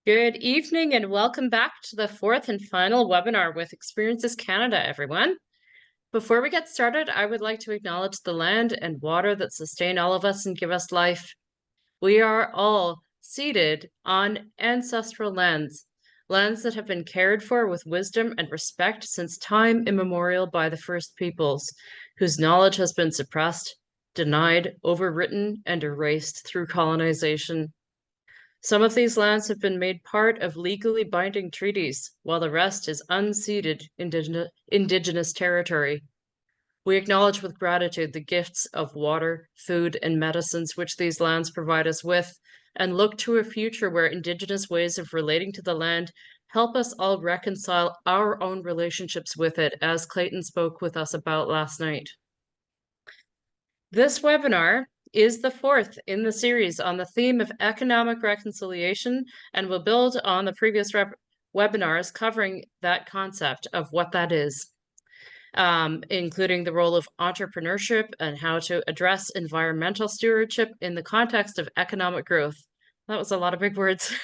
Good evening and welcome back to the fourth and final webinar with Experiences Canada, everyone. Before we get started, I would like to acknowledge the land and water that sustain all of us and give us life. We are all seated on ancestral lands, lands that have been cared for with wisdom and respect since time immemorial by the first peoples, whose knowledge has been suppressed, denied, overwritten, and erased through colonization. Some of these lands have been made part of legally binding treaties, while the rest is unceded indigenous territory. We acknowledge with gratitude the gifts of water, food, and medicines which these lands provide us with, and look to a future where Indigenous ways of relating to the land help us all reconcile our own relationships with it, as Clayton spoke with us about last night. This webinar is the fourth in the series on the theme of economic reconciliation and will build on the previous webinars covering that concept of what that is, including the role of entrepreneurship and how to address environmental stewardship in the context of economic growth. That was a lot of big words.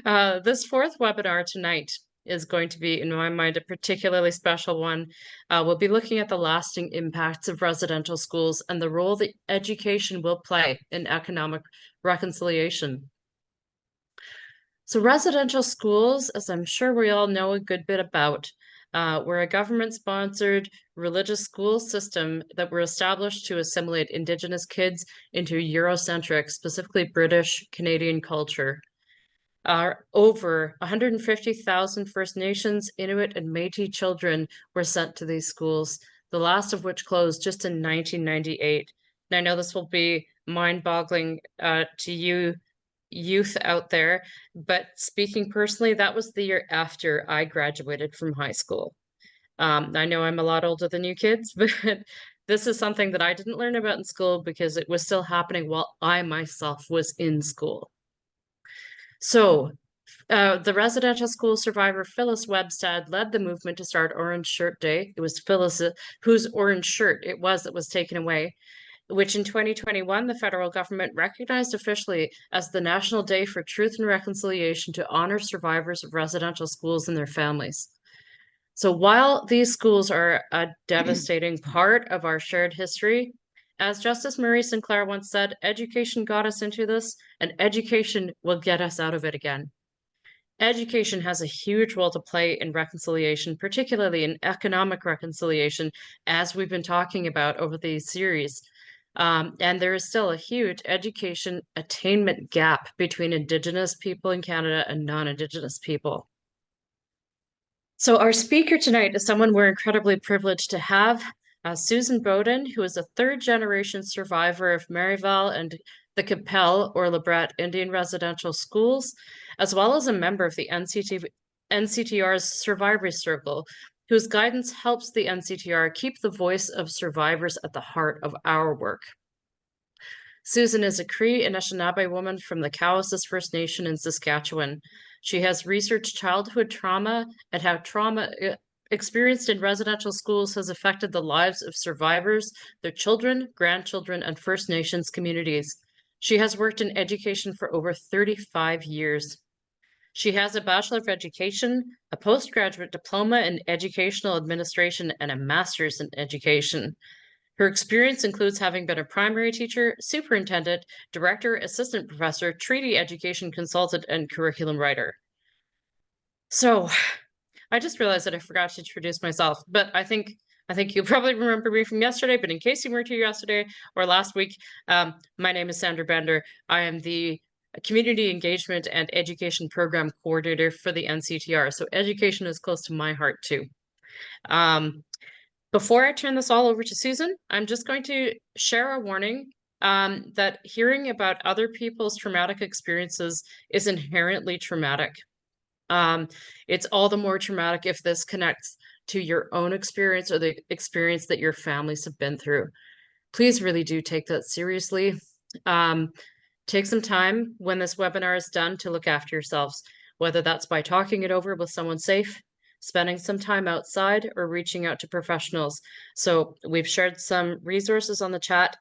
This fourth webinar tonight is going to be, in my mind, a particularly special one. We'll be looking at the lasting impacts of residential schools and the role that education will play in economic reconciliation. So residential schools, as I'm sure we all know a good bit about, were a government-sponsored religious school system that were established to assimilate Indigenous kids into Eurocentric, specifically British Canadian culture. Over 150,000 First Nations, Inuit, and Métis children were sent to these schools, the last of which closed just in 1998. And I know this will be mind-boggling to you youth out there, but speaking personally, that was the year after I graduated from high school. I know I'm a lot older than you kids, but this is something that I didn't learn about in school because it was still happening while I myself was in school. So the residential school survivor Phyllis Webstad led the movement to start Orange Shirt Day. It was Phyllis whose orange shirt it was that was taken away, which in 2021, the federal government recognized officially as the National Day for Truth and Reconciliation to honor survivors of residential schools and their families. So while these schools are a devastating part of our shared history, as Justice Murray Sinclair once said, education got us into this, and education will get us out of it again. Education has a huge role to play in reconciliation, particularly in economic reconciliation, as we've been talking about over these series. And there is still a huge education attainment gap between Indigenous people in Canada and non-Indigenous people. So our speaker tonight is someone we're incredibly privileged to have, Susan Bowden, who is a third-generation survivor of Marival and the Qu'Appelle or Lebret Indian residential schools, as well as a member of the NCTR's Survivory Circle, whose guidance helps the NCTR keep the voice of survivors at the heart of our work. Susan is a Cree Anishinaabe woman from the Cowessess First Nation in Saskatchewan. She has researched childhood trauma and how trauma experienced in residential schools has affected the lives of survivors, their children, grandchildren, and First Nations communities. She has worked in education for over 35 years. She has a Bachelor of Education, a postgraduate diploma in educational administration, and a master's in education. Her experience includes having been a primary teacher, superintendent, director, assistant professor, treaty education consultant, and curriculum writer. So I just realized that I forgot to introduce myself, but I think you'll probably remember me from yesterday, but in case you weren't here yesterday or last week, my name is Sandra Bender. I am the Community Engagement and Education Program Coordinator for the NCTR. So education is close to my heart too. Before I turn this all over to Susan, I'm just going to share a warning that hearing about other people's traumatic experiences is inherently traumatic. It's all the more traumatic if this connects to your own experience or the experience that your families have been through. Please really do take that seriously. Take some time when this webinar is done to look after yourselves, whether that's by talking it over with someone safe, spending some time outside, or reaching out to professionals. So we've shared some resources on the chat.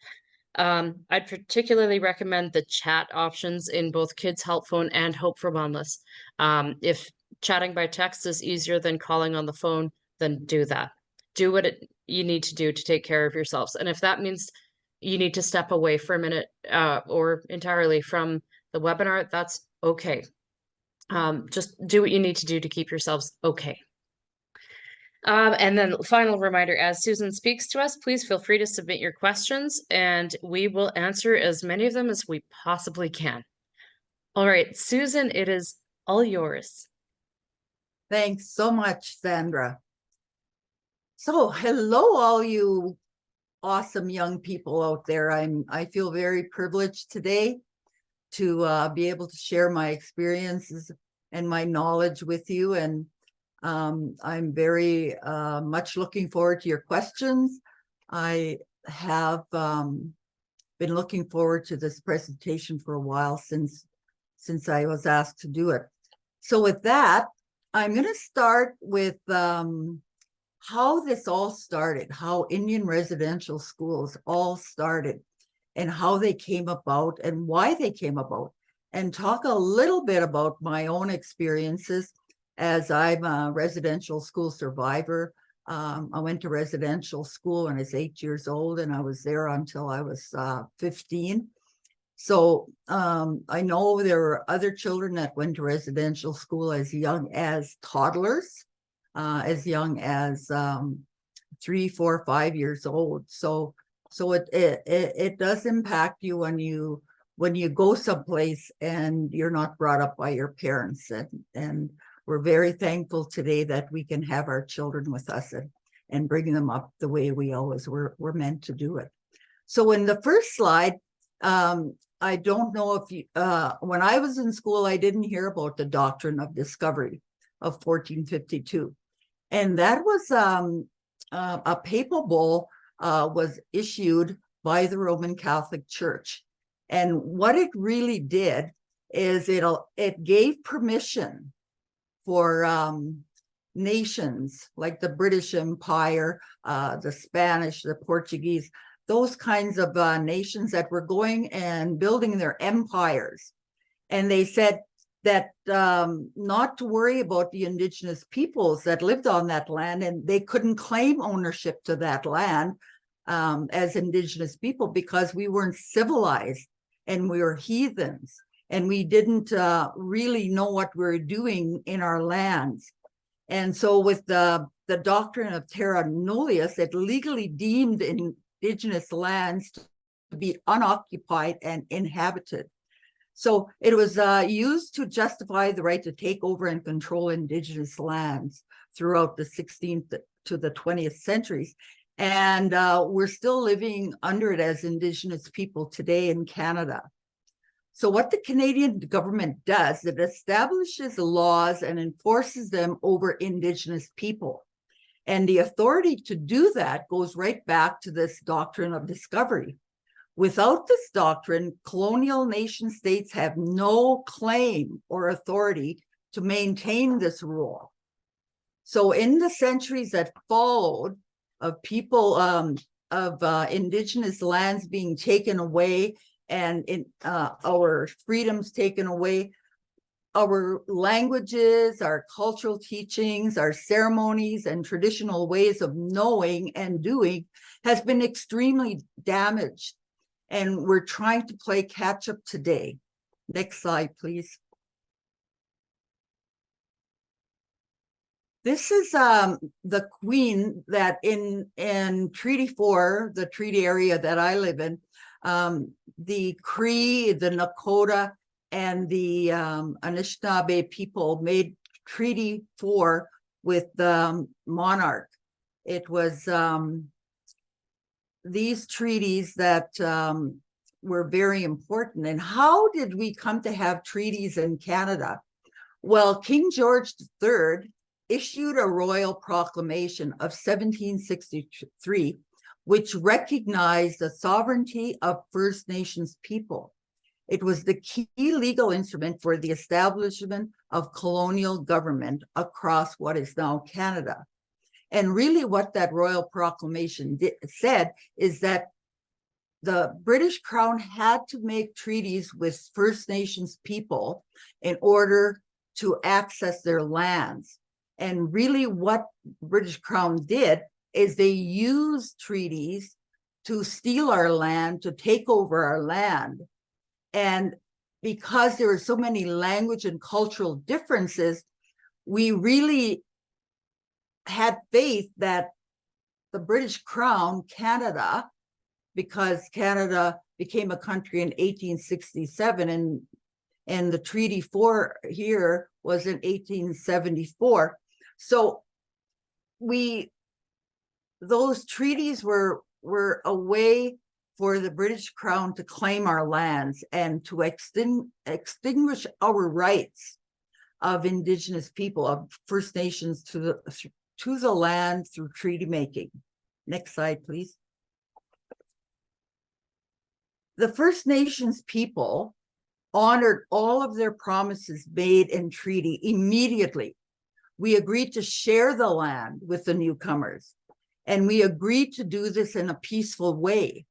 I'd particularly recommend the chat options in both Kids Help Phone and Hope for Wellness. If chatting by text is easier than calling on the phone, then do that. Do what you need to do to take care of yourselves. And if that means you need to step away for a minute or entirely from the webinar, that's okay. Just do what you need to do to keep yourselves okay. And then final reminder, as Susan speaks to us, please feel free to submit your questions and we will answer as many of them as we possibly can. All right, Susan, it is all yours. Thanks so much, Sandra. So hello, all you awesome young people out there. I feel very privileged today to be able to share my experiences and my knowledge with you. And I'm very much looking forward to your questions. I have been looking forward to this presentation for a while since I was asked to do it. So with that, I'm going to start with how this all started, how Indian residential schools all started, and how they came about and why they came about, and talk a little bit about my own experiences as I'm a residential school survivor. I went to residential school when I was 8 years old, and I was there until I was 15. So I know there were other children that went to residential school as young as toddlers, as young as 3, 4, 5 years old. So it does impact you when you go someplace and you're not brought up by your parents. And we're very thankful today that we can have our children with us and bring them up the way we always were meant to do it. So in the first slide, I don't know if you, when I was in school, I didn't hear about the doctrine of discovery of 1452. And that was a papal bull was issued by the Roman Catholic Church. And what it really did is it gave permission for nations like the British Empire, the Spanish, the Portuguese, those kinds of nations that were going and building their empires. And they said that not to worry about the indigenous peoples that lived on that land, and they couldn't claim ownership to that land as indigenous people because we weren't civilized and we were heathens and we didn't really know what we were doing in our lands. And so with the doctrine of terra nullius, it legally deemed indigenous lands to be unoccupied and inhabited. So it was used to justify the right to take over and control indigenous lands throughout the 16th to the 20th centuries. And we're still living under it as indigenous people today in Canada. So what the Canadian government does, it establishes laws and enforces them over indigenous people. And the authority to do that goes right back to this doctrine of discovery. Without this doctrine, colonial nation states have no claim or authority to maintain this rule. So in the centuries that followed of people, of indigenous lands being taken away and our freedoms taken away, our languages, our cultural teachings, our ceremonies and traditional ways of knowing and doing has been extremely damaged. And we're trying to play catch up today. Next slide, please. This is the Queen that in Treaty 4, the treaty area that I live in, the Cree, the Nakota, and the Anishinaabe people made Treaty 4 with the monarch. It was these treaties that were very important. And how did we come to have treaties in Canada? Well, King George III issued a royal proclamation of 1763, which recognized the sovereignty of First Nations people. It was the key legal instrument for the establishment of colonial government across what is now Canada. And really what that royal proclamation said is that the British Crown had to make treaties with First Nations people in order to access their lands. And really what British Crown did is they used treaties to steal our land, to take over our land. And because there were so many language and cultural differences, we really had faith that the British Crown, Canada, because Canada became a country in 1867 and the treaty for here was in 1874. So those treaties were a way for the British Crown to claim our lands and to extinguish our rights of Indigenous people, of First Nations to the land through treaty making. Next slide, please. The First Nations people honored all of their promises made in treaty immediately. We agreed to share the land with the newcomers, and we agreed to do this in a peaceful way.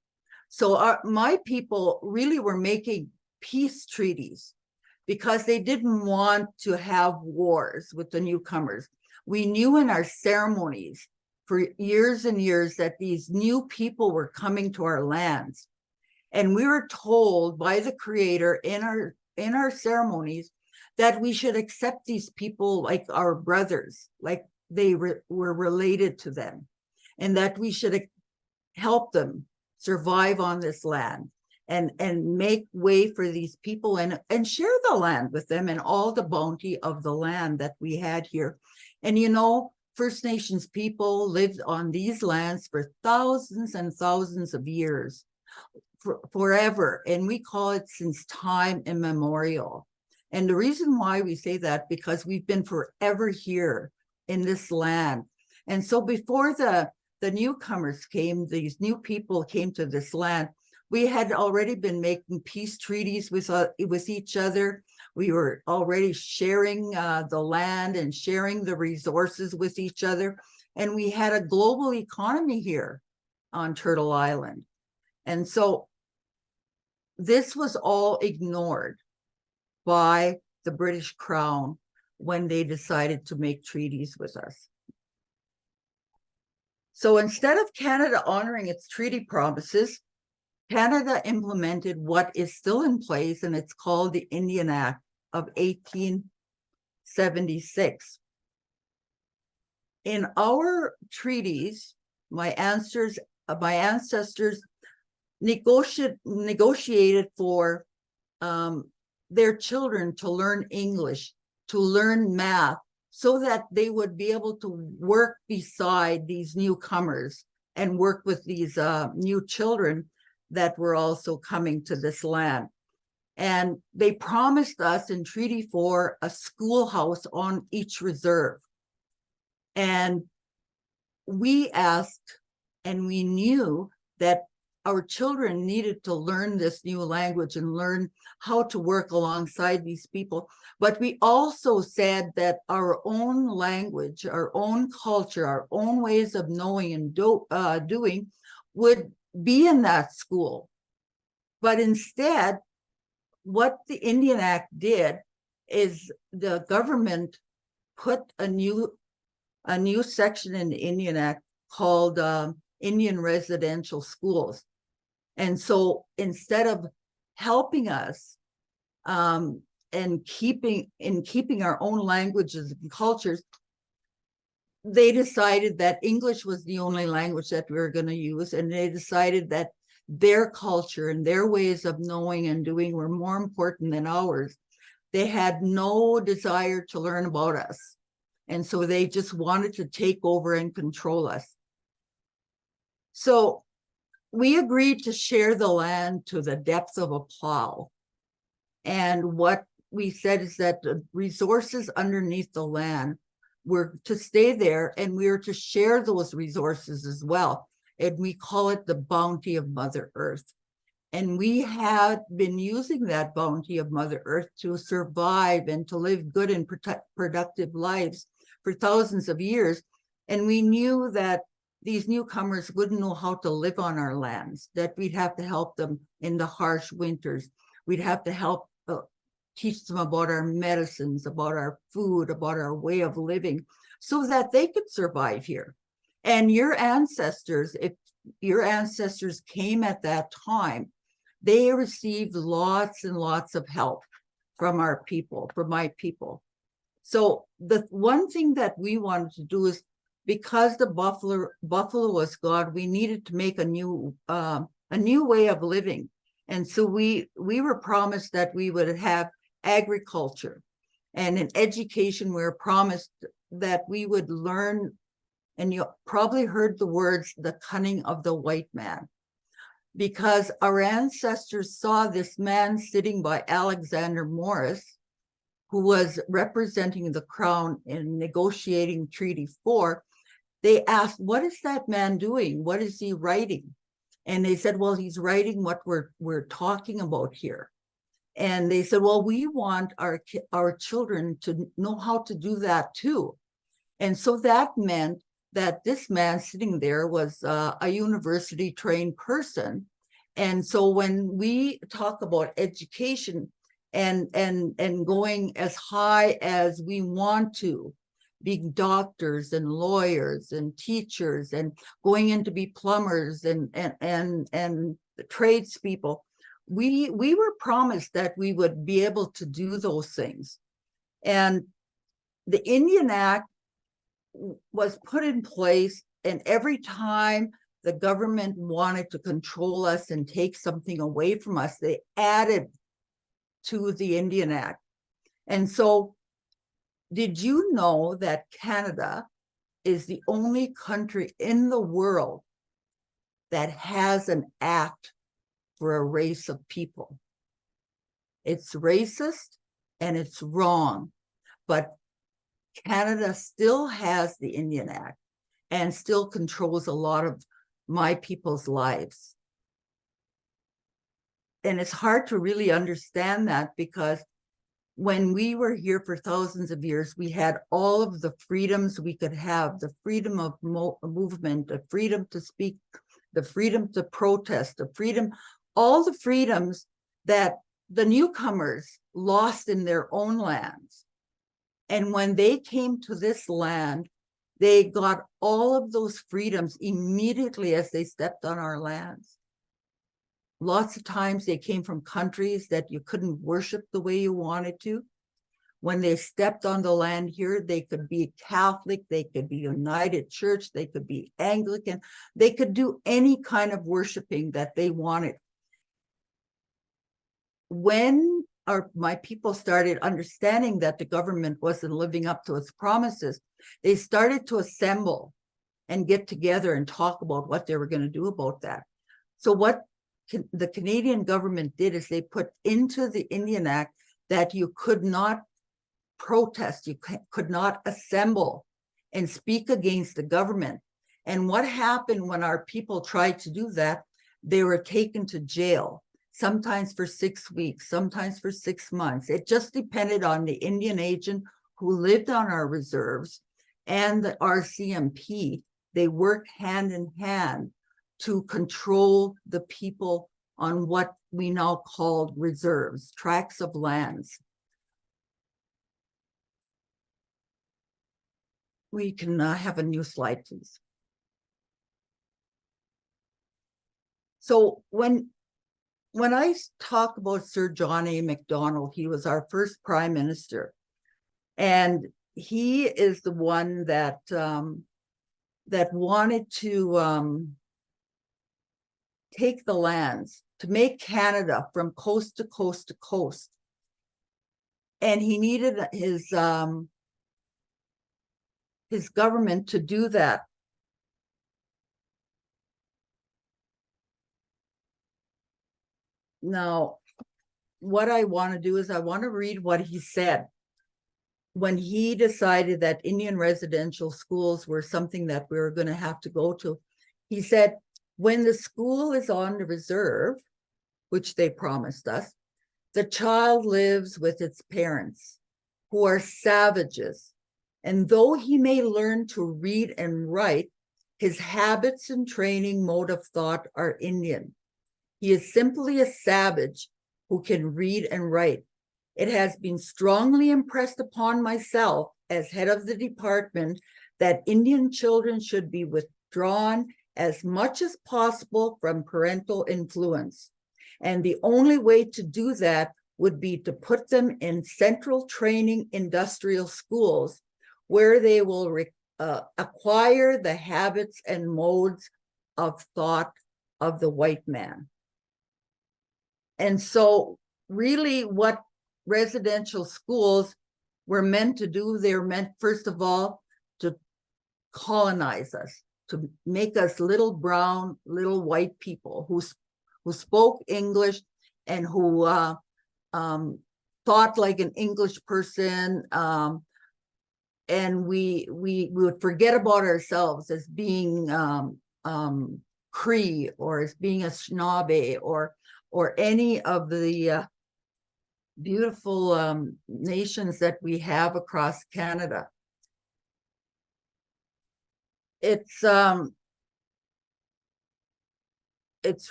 So my people really were making peace treaties because they didn't want to have wars with the newcomers. We knew in our ceremonies for years and years that these new people were coming to our lands. And we were told by the Creator in our ceremonies that we should accept these people like our brothers, like they were related to them, and that we should help them survive on this land and make way for these people and share the land with them and all the bounty of the land that we had here. And you know, First Nations people lived on these lands for thousands and thousands of years, forever, and we call it since time immemorial. And the reason why we say that, because we've been forever here in this land. And so before the newcomers came, these new people came to this land, we had already been making peace treaties with each other. We were already sharing the land and sharing the resources with each other. And we had a global economy here on Turtle Island. And so this was all ignored by the British Crown when they decided to make treaties with us. So instead of Canada honoring its treaty promises, Canada implemented what is still in place, and it's called the Indian Act of 1876. In our treaties, my ancestors negotiated for their children to learn English, to learn math, so that they would be able to work beside these newcomers and work with these new children that were also coming to this land. And they promised us in Treaty 4 a schoolhouse on each reserve. And we asked, and we knew that our children needed to learn this new language and learn how to work alongside these people. But we also said that our own language, our own culture, our own ways of knowing and doing would be in that school. But instead, what the Indian Act did is the government put a new section in the Indian Act called Indian residential schools. And so instead of helping us and keeping our own languages and cultures, they decided that English was the only language that we were going to use. And they decided that their culture and their ways of knowing and doing were more important than ours. They had no desire to learn about us. And so they just wanted to take over and control us. So we agreed to share the land to the depth of a plow. And what we said is that the resources underneath the land were to stay there, and we were to share those resources as well. And we call it the bounty of Mother Earth. And we had been using that bounty of Mother Earth to survive and to live good and productive lives for thousands of years. And we knew that these newcomers wouldn't know how to live on our lands, that we'd have to help them in the harsh winters. We'd have to help teach them about our medicines, about our food, about our way of living, so that they could survive here. And your ancestors, if your ancestors came at that time, they received lots and lots of help from our people, from my people. So the one thing that we wanted to do is, because the buffalo was gone, we needed to make a new way of living. And so we were promised that we would have agriculture, and in education we were promised that we would learn, and you probably heard the words, the cunning of the white man, because our ancestors saw this man sitting by Alexander Morris, who was representing the crown in negotiating Treaty 4. They asked, what is that man doing? What is he writing? And they said, well, he's writing what we're talking about here. And they said, well, we want our children to know how to do that too. And so that meant that this man sitting there was a university trained person. And so when we talk about education and going as high as we want to, being doctors and lawyers and teachers and going in to be plumbers and tradespeople, we were promised that we would be able to do those things. And the Indian Act was put in place, and every time the government wanted to control us and take something away from us, they added to the Indian Act. And so, did you know that Canada is the only country in the world that has an act for a race of people? It's racist and it's wrong, but Canada still has the Indian Act and still controls a lot of my people's lives. And it's hard to really understand that, because when we were here for thousands of years, we had all of the freedoms we could have, the freedom of movement, the freedom to speak, the freedom to protest, the freedom, all the freedoms that the newcomers lost in their own lands. And when they came to this land, they got all of those freedoms immediately as they stepped on our lands. Lots of times they came from countries that you couldn't worship the way you wanted to. When they stepped on the land here, they could be Catholic, they could be United Church, they could be Anglican, they could do any kind of worshiping that they wanted. When my people started understanding that the government wasn't living up to its promises, they started to assemble and get together and talk about what they were going to do about that. So what the Canadian government did is they put into the Indian Act that you could not protest, you could not assemble and speak against the government. And what happened when our people tried to do that? They were taken to jail, sometimes for 6 weeks, sometimes for 6 months. It just depended on the Indian agent who lived on our reserves and the RCMP. They worked hand in hand to control the people on what we now call reserves, tracts of lands. We can have a new slide, please. So when I talk about Sir John A. Macdonald, he was our first prime minister, and he is the one that that wanted to take the lands, to make Canada from coast to coast to coast. And he needed his government to do that. Now, what I want to do is I want to read what he said when he decided that Indian residential schools were something that we were going to have to go to. He said, when the school is on the reserve, which they promised us, the child lives with its parents, who are savages. And though he may learn to read and write, His habits and training mode of thought are Indian. He is simply a savage who can read and write. It has been strongly impressed upon myself as head of the department that Indian children should be withdrawn as much as possible from parental influence. And the only way to do that would be to put them in central training industrial schools where they will acquire the habits and modes of thought of the white man. And so really what residential schools were meant to do, they were meant, first of all, to colonize us, to make us little brown, little white people who spoke English and who thought like an English person. And we would forget about ourselves as being Cree or as being a Snobe or any of the beautiful nations that we have across Canada. It's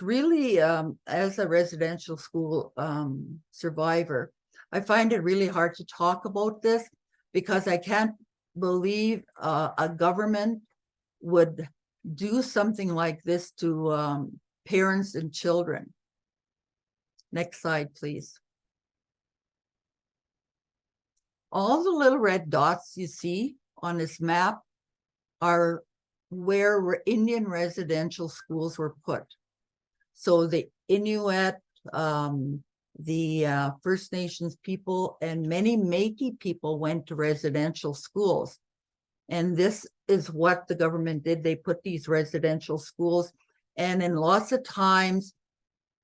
really, as a residential school survivor, I find it really hard to talk about this because I can't believe a government would do something like this to parents and children. Next slide, please. All the little red dots you see on this map are where Indian residential schools were put. So the Inuit, the First Nations people, and many Métis people went to residential schools. And this is what the government did. They put these residential schools, and in lots of times,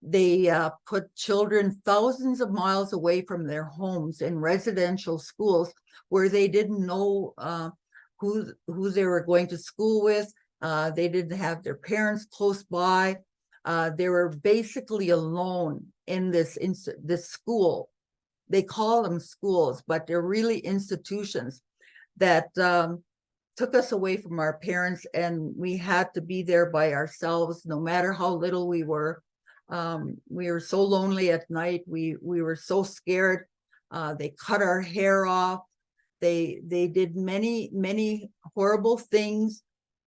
they put children thousands of miles away from their homes in residential schools where they didn't know who they were going to school with. They didn't have their parents close by. They were basically alone in this school. They call them schools, but they're really institutions that took us away from our parents, and we had to be there by ourselves, no matter how little we were. We were so lonely at night. We were so scared. They cut our hair off. They did many horrible things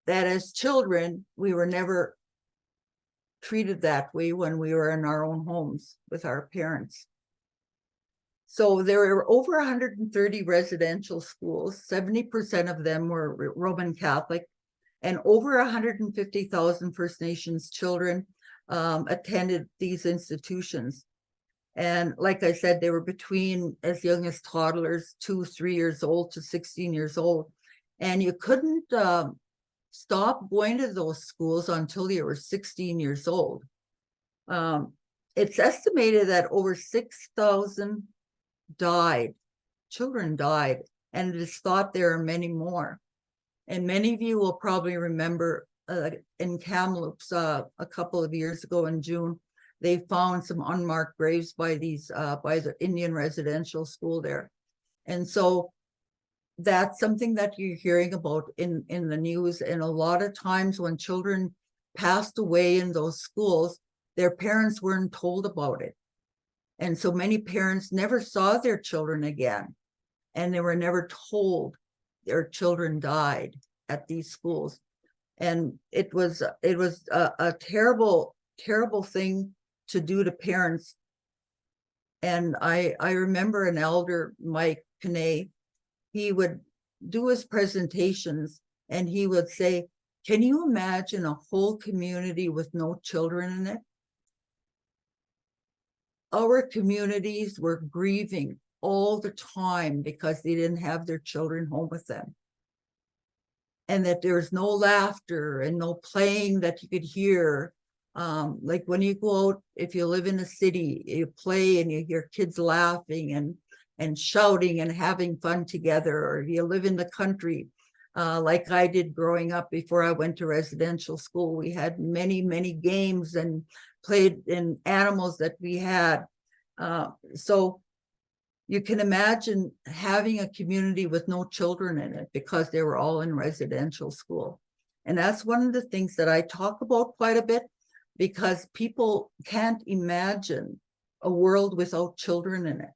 that as children, we were never treated that way when we were in our own homes with our parents. So there were over 130 residential schools. 70% of them were Roman Catholic, and over 150,000 First Nations children attended these institutions. And like I said, they were between as young as toddlers, 2-3 years old to 16 years old. And you couldn't stop going to those schools until you were 16 years old. It's estimated that over 6,000 children died, and it is thought there are many more. And many of you will probably remember in Kamloops a couple of years ago in June, they found some unmarked graves by the Indian residential school there. And so that's something that you're hearing about in the news. And a lot of times when children passed away in those schools, their parents weren't told about it. And so many parents never saw their children again, and they were never told their children died at these schools. And it was a terrible thing to do to parents. And I remember an elder, Mike Panay, he would do his presentations and he would say, "Can you imagine a whole community with no children in it?" Our communities were grieving all the time because they didn't have their children home with them. And that there was no laughter and no playing that you could hear. Like when you go out, if you live in a city, you play and you hear kids laughing and shouting and having fun together. Or if you live in the country, like I did growing up before I went to residential school, we had many games and played in animals that we had. So you can imagine having a community with no children in it because they were all in residential school. And that's one of the things that I talk about quite a bit, because people can't imagine a world without children in it.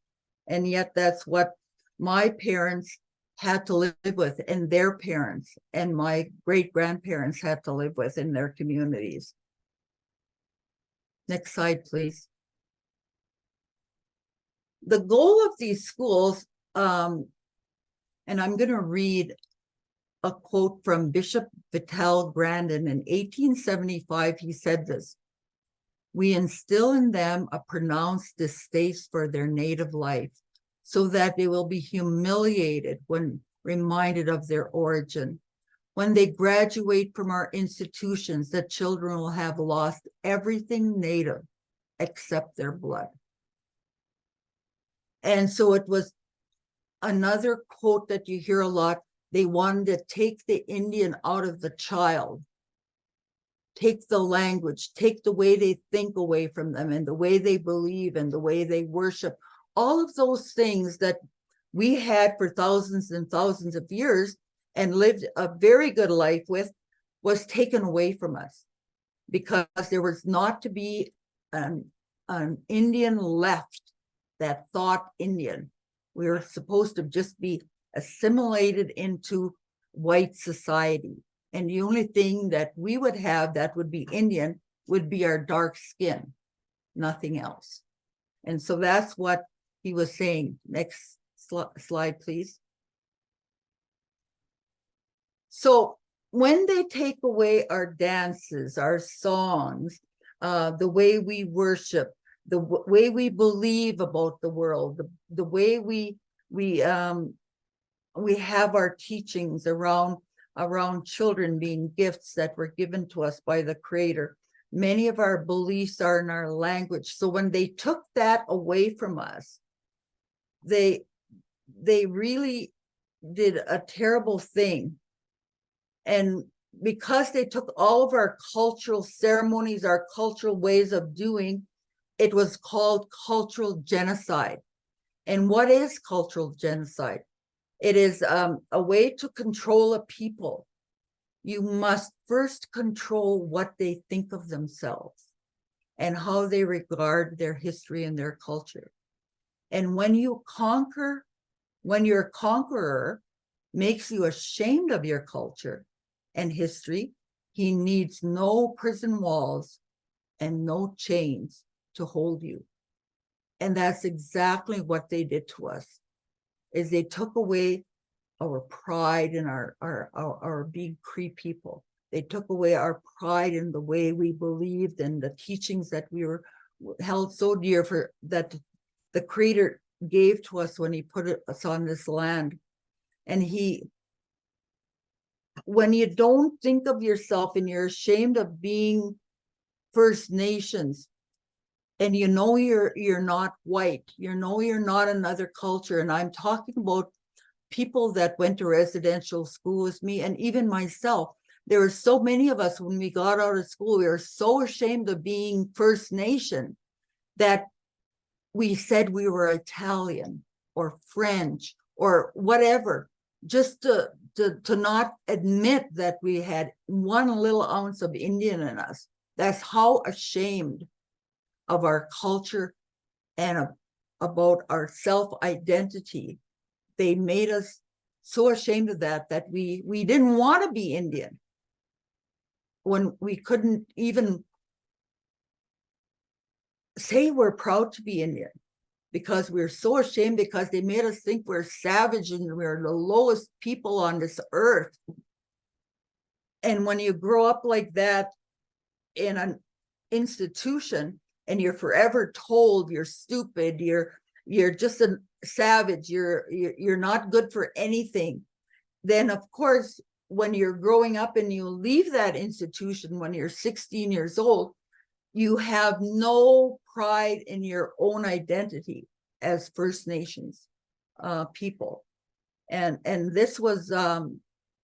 And yet that's what my parents had to live with, and their parents and my great-grandparents had to live with in their communities. Next slide, please. The goal of these schools, and I'm going to read a quote from Bishop Vital Grandin in 1875. He said this: "We instill in them a pronounced distaste for their native life, so that they will be humiliated when reminded of their origin. When they graduate from our institutions, the children will have lost everything native except their blood." And so it was another quote that you hear a lot. They wanted to take the Indian out of the child, take the language, take the way they think away from them, and the way they believe and the way they worship. All of those things that we had for thousands and thousands of years and lived a very good life with was taken away from us, because there was not to be an Indian left that thought Indian. We were supposed to just be assimilated into white society. And the only thing that we would have that would be Indian would be our dark skin, nothing else. And so that's what he was saying. Next slide, please. So when they take away our dances, our songs, the way we worship, the way we believe about the world, the way we have our teachings around children being gifts that were given to us by the Creator. Many of our beliefs are in our language. So when they took that away from us, they really did a terrible thing. And because they took all of our cultural ceremonies, our cultural ways of doing, it was called cultural genocide. And what is cultural genocide? It is a way to control a people. You must first control what they think of themselves and how they regard their history and their culture. And when you conquer, when your conqueror makes you ashamed of your culture and history, he needs no prison walls and no chains to hold you. And that's exactly what they did to us, is they took away our pride in our being Cree people. They took away our pride in the way we believed and the teachings that we were held so dear for, that the Creator gave to us when he put us on this land. And when you don't think of yourself and you're ashamed of being First Nations, and you know you're not white, you know you're not another culture. And I'm talking about people that went to residential school with me, and even myself. There were so many of us when we got out of school, we were so ashamed of being First Nation that we said we were Italian or French or whatever, just to not admit that we had one little ounce of Indian in us. That's how ashamed of our culture and about our self-identity. They made us so ashamed of that we didn't want to be Indian, when we couldn't even say we're proud to be Indian, because we're so ashamed, because they made us think we're savage and we're the lowest people on this earth. And when you grow up like that in an institution, and you're forever told you're stupid, you're just a savage, you're not good for anything, then of course, when you're growing up and you leave that institution when you're 16 years old, you have no pride in your own identity as First Nations people. And this was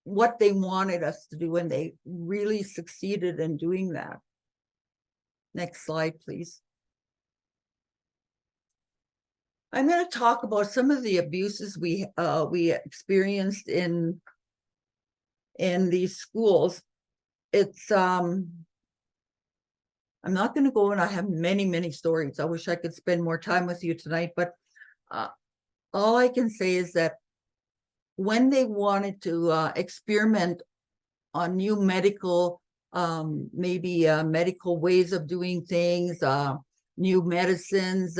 what they wanted us to do, and they really succeeded in doing that. Next slide, please. I'm going to talk about some of the abuses we experienced in these schools. it's I'm not going to go, and I have many stories. I wish I could spend more time with you tonight, but all I can say is that when they wanted to experiment on new medical, maybe medical ways of doing things, new medicines,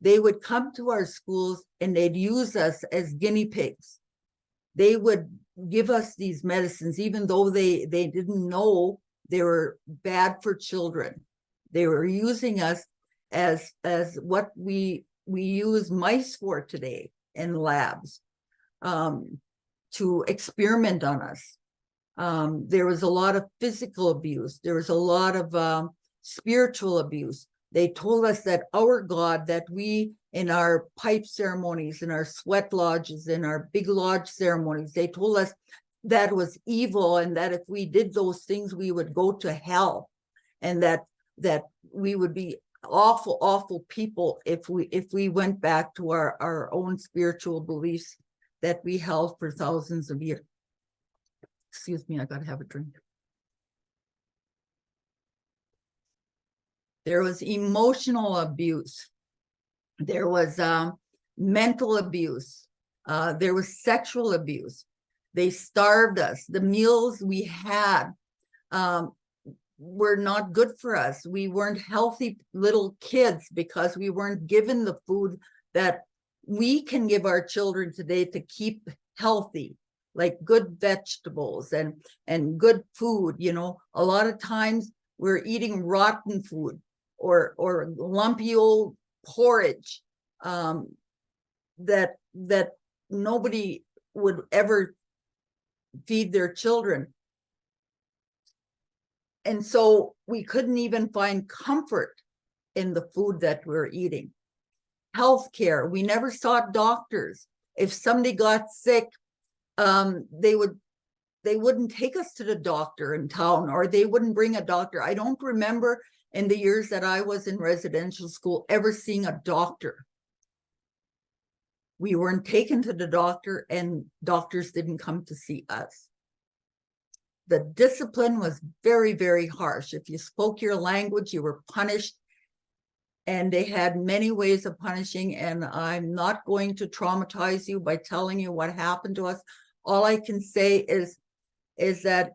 they would come to our schools and they'd use us as guinea pigs. They would give us these medicines, even though they didn't know they were bad for children. They were using us as what we use mice for today in labs, to experiment on us. There was a lot of physical abuse. There was a lot of spiritual abuse. They told us that our God, that we, in our pipe ceremonies, in our sweat lodges, in our big lodge ceremonies, they told us that was evil, and that if we did those things, we would go to hell, and that we would be awful people if we went back to our own spiritual beliefs that we held for thousands of years. Excuse me, I gotta have a drink. There was emotional abuse. There was mental abuse. There was sexual abuse. They starved us. The meals we had were not good for us. We weren't healthy little kids because we weren't given the food that we can give our children today to keep healthy, like good vegetables and good food. You know, a lot of times we're eating rotten food or lumpy old porridge that nobody would ever feed their children. And so we couldn't even find comfort in the food that we're eating. Healthcare, we never sought doctors. If somebody got sick, they wouldn't take us to the doctor in town, or they wouldn't bring a doctor. I don't remember in the years that I was in residential school ever seeing a doctor. We weren't taken to the doctor, and doctors didn't come to see us. The discipline was very harsh. If you spoke your language, you were punished. And they had many ways of punishing. And I'm not going to traumatize you by telling you what happened to us. All I can say is that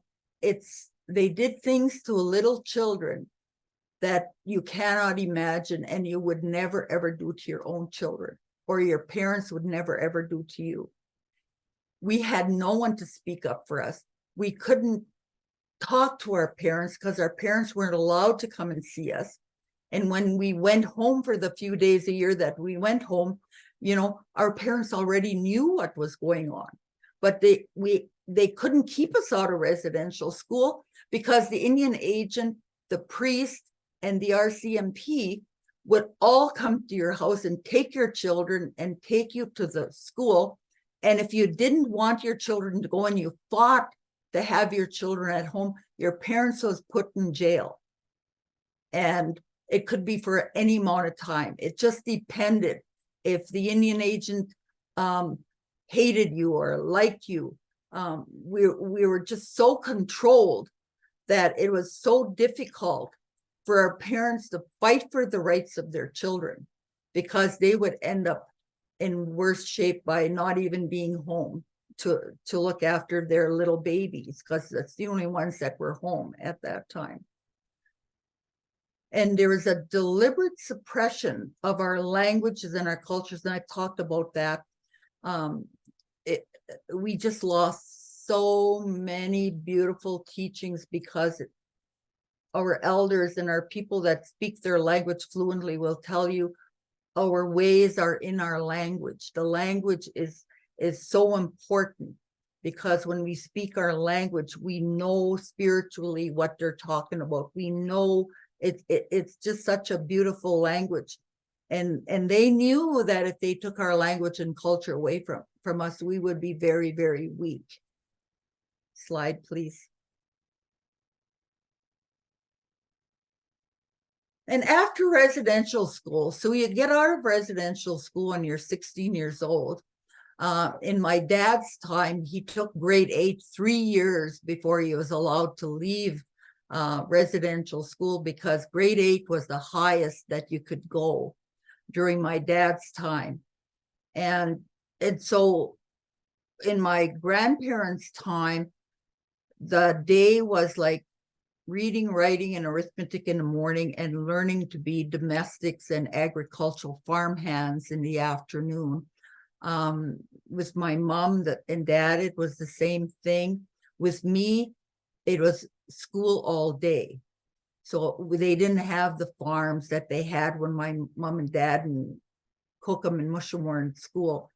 they did things to little children that you cannot imagine, and you would never ever do to your own children, or your parents would never ever do to you. We had no one to speak up for us. We couldn't talk to our parents because our parents weren't allowed to come and see us. And when we went home for the few days a year that we went home, you know, our parents already knew what was going on, but they couldn't keep us out of residential school because the Indian agent, the priest, and the RCMP would all come to your house and take your children and take you to the school. And if you didn't want your children to go and you fought to have your children at home, your parents was put in jail. And it could be for any amount of time. It just depended if the Indian agent hated you or liked you. We were just so controlled that it was so difficult for our parents to fight for the rights of their children, because they would end up in worse shape by not even being home to look after their little babies, because that's the only ones that were home at that time. And there was a deliberate suppression of our languages and our cultures, and I talked about that. We just lost so many beautiful teachings because our elders and our people that speak their language fluently will tell you our ways are in our language. The language is so important, because when we speak our language, we know spiritually what they're talking about. We know it's just such a beautiful language. And they knew that if they took our language and culture away from us, we would be very weak. Slide, please. And after residential school, so you get out of residential school when you're 16 years old, In my dad's time, he took grade 8 3 years before he was allowed to leave residential school, because grade 8 was the highest that you could go during my dad's time. And so in my grandparents' time, the day was like reading, writing, and arithmetic in the morning, and learning to be domestics and agricultural farm hands in the afternoon. With my mom and dad, it was the same thing. With me, it was school all day. So they didn't have the farms that they had when my mom and dad and Cookham and Musham were in school.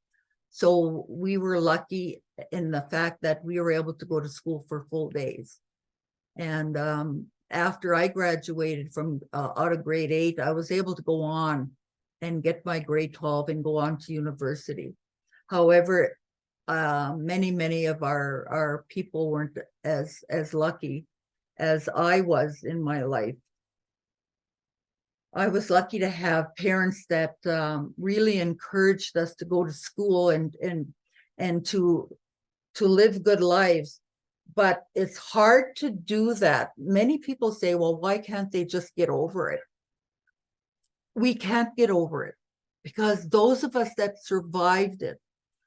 So we were lucky in the fact that we were able to go to school for full days. And after I graduated from out of grade 8, I was able to go on and get my grade 12 and go on to university. However, many of our people weren't as lucky as I was in my life. I was lucky to have parents that really encouraged us to go to school and to live good lives. But it's hard to do that. Many people say, well, why can't they just get over it? We can't get over it, because those of us that survived it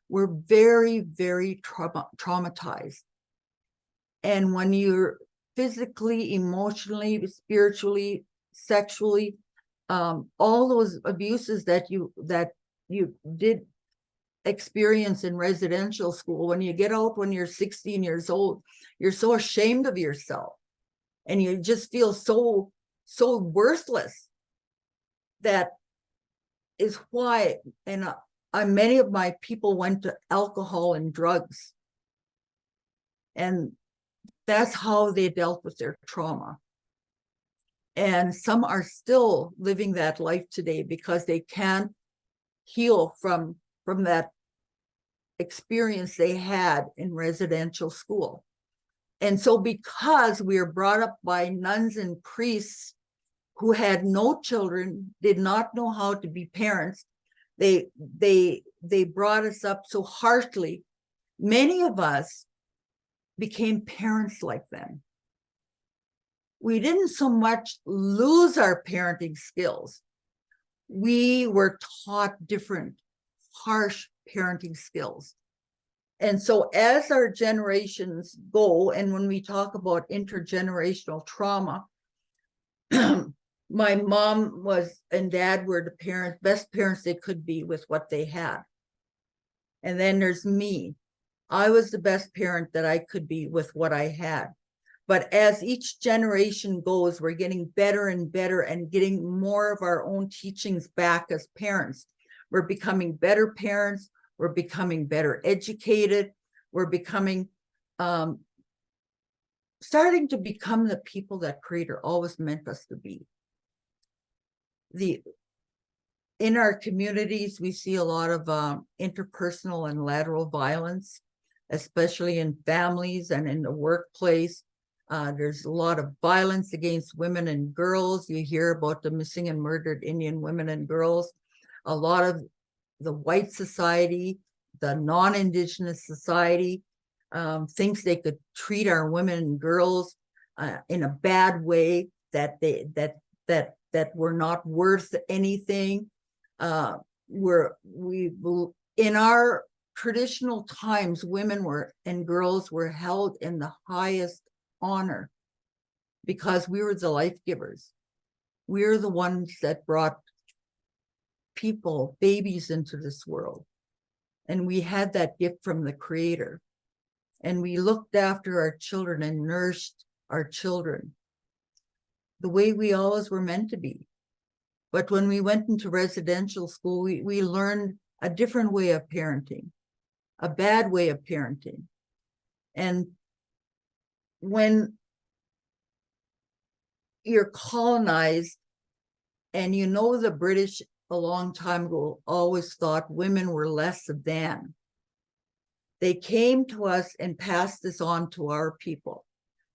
were very, very traumatized. And when you're physically, emotionally, spiritually, sexually, all those abuses that you did experience in residential school, when you get out when you're 16 years old, you're so ashamed of yourself, and you just feel so worthless. That is why, and many of my people went to alcohol and drugs, and that's how they dealt with their trauma. And some are still living that life today because they can't heal from that experience they had in residential school. And so because we are brought up by nuns and priests who had no children, did not know how to be parents, they brought us up so harshly, many of us became parents like them. We didn't so much lose our parenting skills. We were taught different, harsh parenting skills. And so as our generations go, and when we talk about intergenerational trauma, my mom and dad were the best parents they could be with what they had. And then there's me. I was the best parent that I could be with what I had. But as each generation goes, we're getting better and better and getting more of our own teachings back as parents. We're becoming better parents. We're becoming better educated. We're becoming, starting to become the people that Creator always meant us to be. In our communities, we see a lot of interpersonal and lateral violence, especially in families and in the workplace. There's a lot of violence against women and girls. You hear about the missing and murdered Indian women and girls. A lot of the white society, the non-Indigenous society, thinks they could treat our women and girls in a bad way, that we're not worth anything. In our traditional times, women and girls were held in the highest honor because we were the life givers. We're the ones that brought babies into this world. And we had that gift from the Creator. And we looked after our children and nourished our children the way we always were meant to be. But when we went into residential school, we learned a different way of parenting, a bad way of parenting. And when you're colonized, and the British a long time ago always thought women were less than. They came to us and passed this on to our people,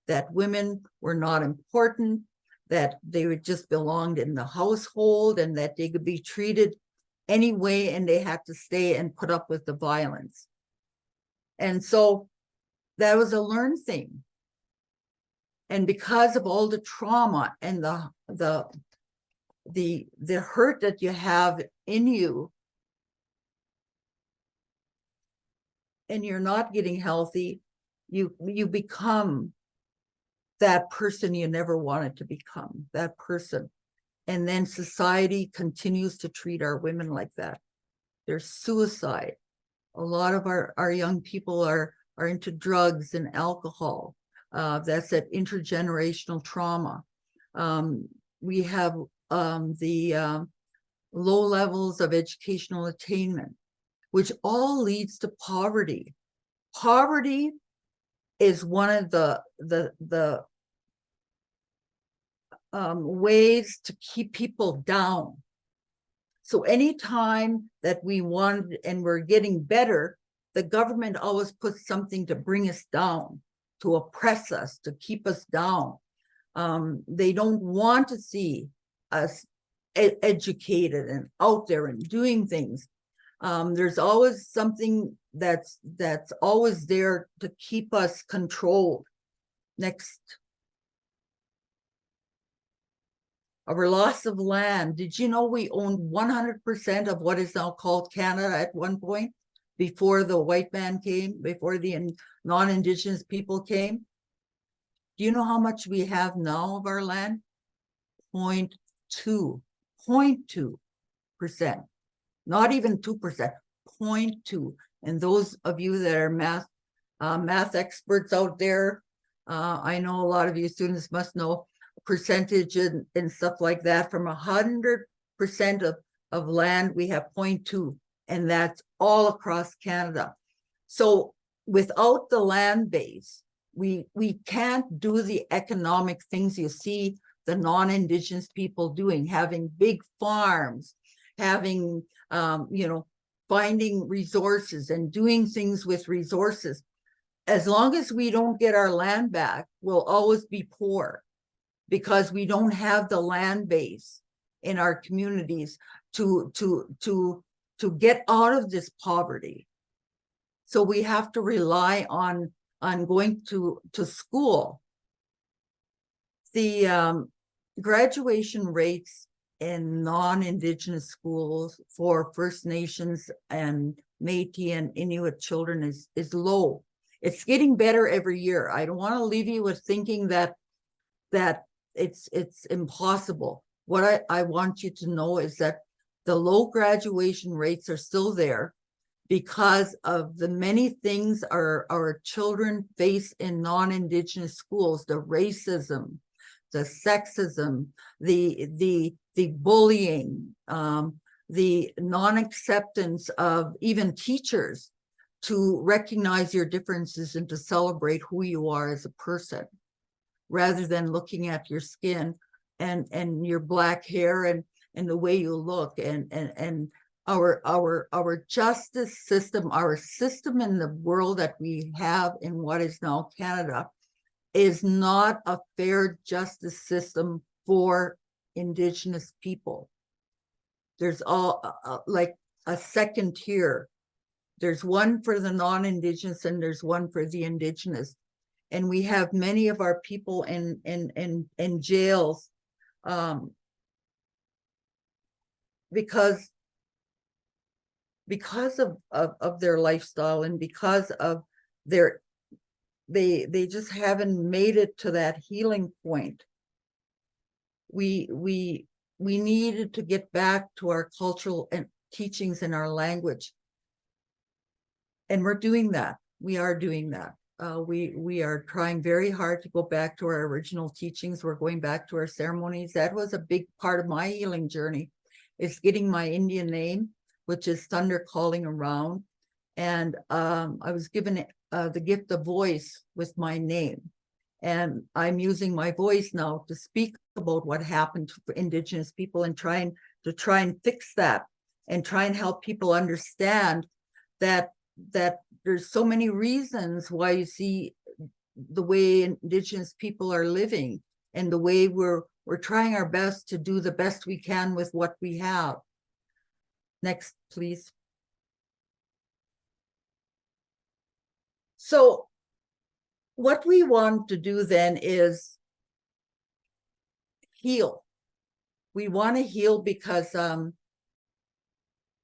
that women were not important, that they just belonged in the household, and that they could be treated anyway, and they had to stay and put up with the violence. And so that was a learned thing. And because of all the trauma and the hurt that you have in you, and you're not getting healthy, you become that person you never wanted to become, that person. And then society continues to treat our women like that. There's suicide. A lot of our young people are into drugs and alcohol. That's that intergenerational trauma. We have the low levels of educational attainment, which all leads to poverty. Poverty is one of the ways to keep people down. So anytime that we want and we're getting better, the government always puts something to bring us down, to oppress us, to keep us down. They don't want to see us educated and out there and doing things. There's always something that's always there to keep us controlled. Next. Our loss of land. Did you know we owned 100% of what is now called Canada at one point, before the white man came, before the non-Indigenous people came? Do you know how much we have now of our land? 0.2%, not even 2%, 0.2. And those of you that are math experts out there, I know a lot of you students must know percentage and stuff like that. From 100% of land, we have 0.2, and that's all across Canada. So without the land base, we can't do the economic things you see the non-Indigenous people doing, having big farms, having, finding resources and doing things with resources. As long as we don't get our land back, we'll always be poor, because we don't have the land base in our communities to get out of this poverty. So we have to rely on going to school. The graduation rates in non-Indigenous schools for First Nations and Métis and Inuit children is low. It's getting better every year. I don't want to leave you with thinking that it's impossible. What I want you to know is that the low graduation rates are still there because of the many things our children face in non-Indigenous schools: the racism, the sexism, the bullying, the non-acceptance of even teachers to recognize your differences and to celebrate who you are as a person, rather than looking at your skin and your black hair and the way you look. And our justice system, our system in the world that we have in what is now Canada, is not a fair justice system for Indigenous people. There's like a second tier. There's one for the non-Indigenous and there's one for the Indigenous. And we have many of our people in jails because of their lifestyle, and because of they just haven't made it to that healing point. We needed to get back to our cultural and teachings and our language, and we're doing that. We are doing that. We are trying very hard to go back to our original teachings. We're going back to our ceremonies. That was a big part of my healing journey, is getting my Indian name, which is Thunder Calling Around. And I was given the gift of voice with my name. And I'm using my voice now to speak about what happened to Indigenous people and trying and fix that, and try and help people understand that there's so many reasons why you see the way Indigenous people are living, and the way we're trying our best to do the best we can with what we have. Next, please. So what we want to do then is heal. We want to heal because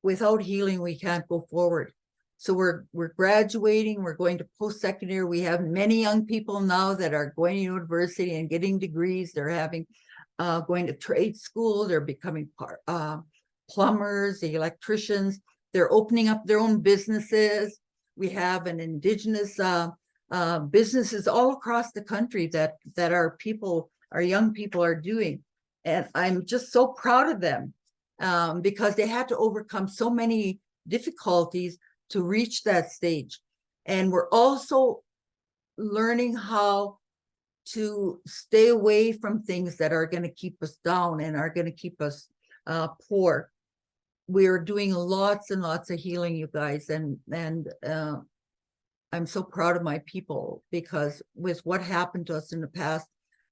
without healing, we can't go forward. So we're graduating, we're going to post-secondary. We have many young people now that are going to university and getting degrees. They're having going to trade school, they're becoming plumbers, electricians, they're opening up their own businesses. We have an Indigenous businesses all across the country that our young people are doing. And I'm just so proud of them because they had to overcome so many difficulties to reach that stage. And we're also learning how to stay away from things that are going to keep us down and are going to keep us poor. We're doing lots and lots of healing, you guys, and I'm so proud of my people, because with what happened to us in the past,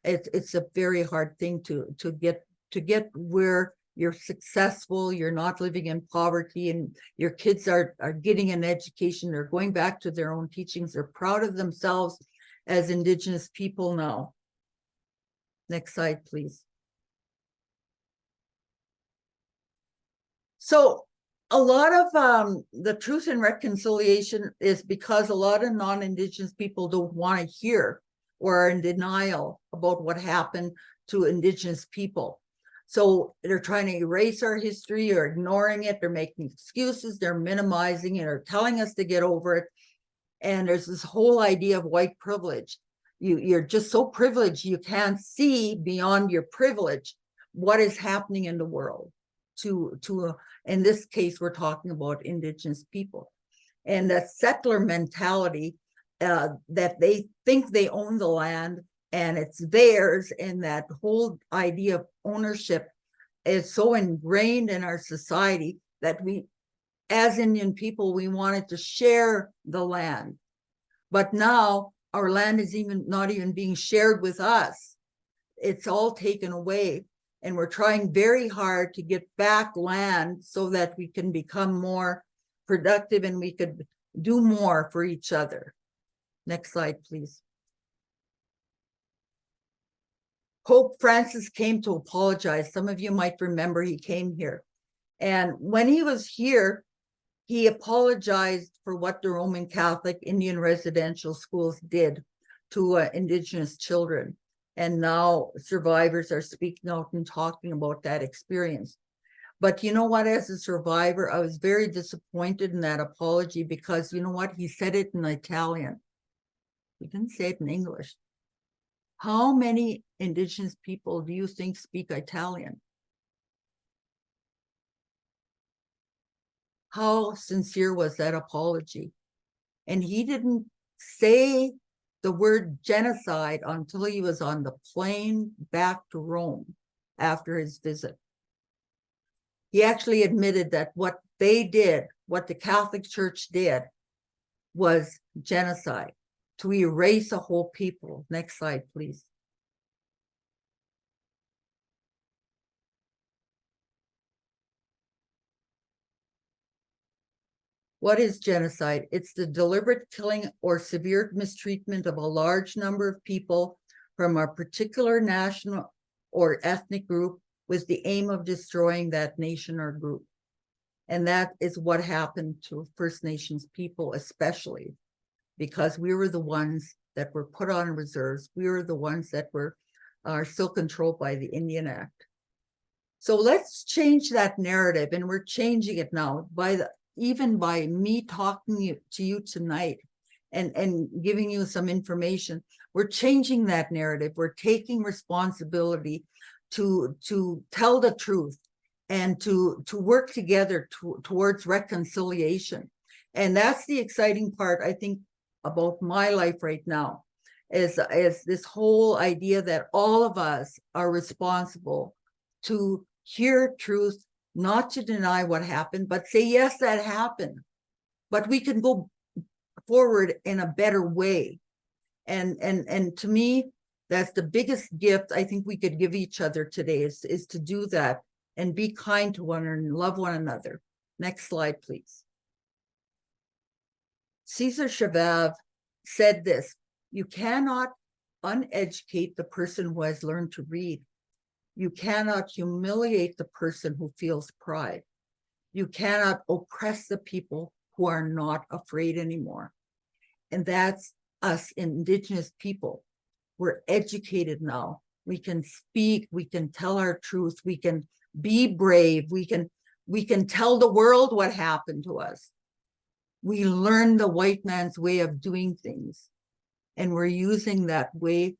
it's a very hard thing to get where you're successful, you're not living in poverty, and your kids are getting an education, they're going back to their own teachings, they're proud of themselves as Indigenous people now. Next slide, please. So a lot of the Truth and Reconciliation is because a lot of non-Indigenous people don't want to hear or are in denial about what happened to Indigenous people. So they're trying to erase our history or ignoring it. They're making excuses, they're minimizing it or telling us to get over it. And there's this whole idea of white privilege. You're just so privileged, you can't see beyond your privilege what is happening in the world in this case, we're talking about Indigenous people. And that settler mentality, that they think they own the land and it's theirs, and that whole idea of ownership is so ingrained in our society that we, as Indian people, we wanted to share the land. But now our land is not even being shared with us. It's all taken away. And we're trying very hard to get back land so that we can become more productive and we could do more for each other. Next slide, please. Pope Francis came to apologize. Some of you might remember he came here. And when he was here, he apologized for what the Roman Catholic Indian residential schools did to Indigenous children. And now survivors are speaking out and talking about that experience. But you know what, as a survivor, I was very disappointed in that apology, because you know what, he said it in Italian. He didn't say it in English. How many Indigenous people do you think speak Italian? How sincere was that apology? And he didn't say the word genocide until he was on the plane back to Rome after his visit. He actually admitted that what they did, what the Catholic Church did, was genocide, to erase a whole people. Next slide, please. What is genocide? It's the deliberate killing or severe mistreatment of a large number of people from a particular national or ethnic group with the aim of destroying that nation or group. And that is what happened to First Nations people, especially because we were the ones that were put on reserves. We were the ones that are still controlled by the Indian Act. So let's change that narrative, and we're changing it now even by me talking to you tonight and giving you some information. We're changing that narrative. We're taking responsibility to tell the truth and to work together towards reconciliation. And that's the exciting part, I think, about my life right now, is this whole idea that all of us are responsible to hear truth, not to deny what happened, but say, yes, that happened, but we can go forward in a better way. And to me, that's the biggest gift I think we could give each other today, is to do that and be kind to one another and love one another. Next slide, please. Cesar Chavez said this: you cannot uneducate the person who has learned to read. You cannot humiliate the person who feels pride. You cannot oppress the people who are not afraid anymore. And that's us Indigenous people. We're educated now. We can speak, we can tell our truth, we can be brave, we can tell the world what happened to us. We learned the white man's way of doing things, and we're using that way